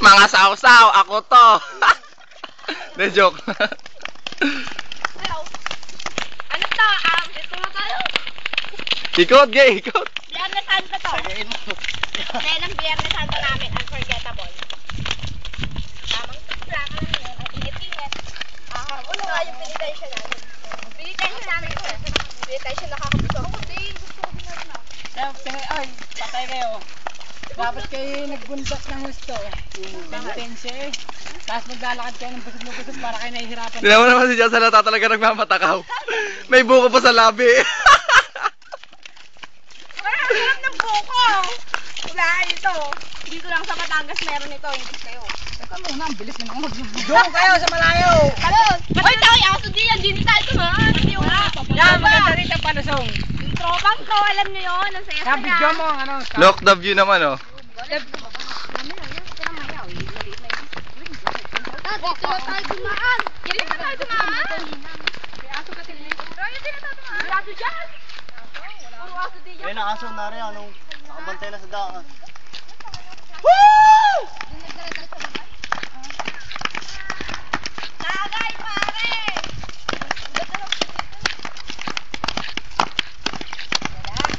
Mga sausaw, ako to. De joke. Ano to? Dito na tayo. Ikot, gay, ikot. Biyernes Santo to. Sagayin mo. Kaya ng Biyernes Santo namin, unforgettable. Tamang tupla ka lang yun, at init-init. Ulo nga yung penitensya namin. Penitensya namin ko. Penitensya nakakabuso. Ako din, gusto ko din natin ako. Ay, patay kayo. Dapat kayo nagbundak ng gusto. Penitensya eh. Tapos maglalakad kayo ng busog para kayo nahihirapan. Hindi naman naman si Jan Salata talaga nagmamatakaw. May buko pa sa labi. Sarap ng buko! Wala ito. Dito lang sa Batangas meron ito, hindi kayo. Teka muna, ang bilis naman mag-vlog. Doon kayo sa malayo! Kalon! Ay, tayo, aso diyan, hindi tayo tumaan. Hindi wala. Yan, maganda rin ang palusong. Yung tropang ko, alam nyo yun, ang saya Sa video mo, ano? Look the view naman, oh. Dito na tayo dumaan. Dito na tayo dumaan. May aso ka tinituro. Dito na tayo dumaan. May aso dyan. Puro aso diyan. Ayun ang aso na rin, anong nakabantay na sa daan. Woo! Tagay, pare!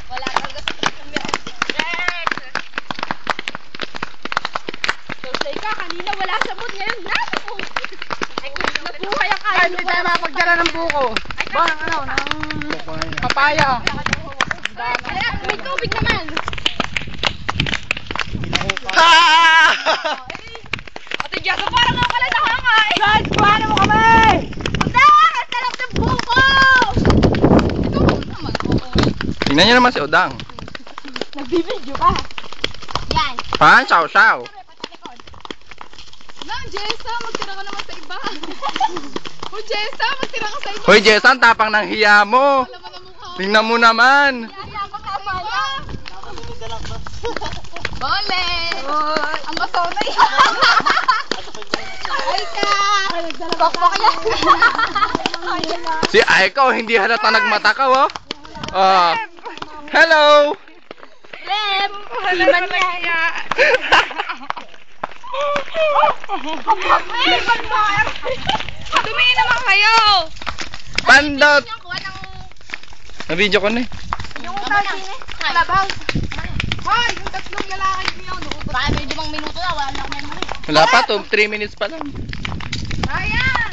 Wala talaga sa pagkakamihan. So, say ka, kanina wala sa mood, ngayon nasa mood. Nabuhay ang kain. Ay, hindi tayo mapagdala ng buko. Ba, ng ano, ng papaya. May tubig naman. Ah! Ate Jasa, parang ako pala nakakain. Guys, kuhanan mo kami! Punta! Ang sarap ng buko! Ito naman, Tingnan nyo naman si Odang. nagbibidyo ka. Yan. Pan, chow chow. Na, Jessa, magtira ka naman sa iba. O Jessa, magtira ka sa iba. Hoy, Jessan, tapang ng hiya mo. Alam mo na mukha mo. Tingnan mo naman. Yaya ka tama na. Bole! Ang masonay. Ay ka! Bakbak yan. Si Aiko, hindi halata nagmatakaw, oh. Hello. Lem! Liman niya. Tumingin naman kayo! Pandot. Yung kuha ng... Na-video ko na eh. Yung kalabaw. Hoy! Yung tatlong lalaki niyo. Baka may 5 minuto na. Wala na ako memory. Wala pa, 3 minutes pa lang. Ayan!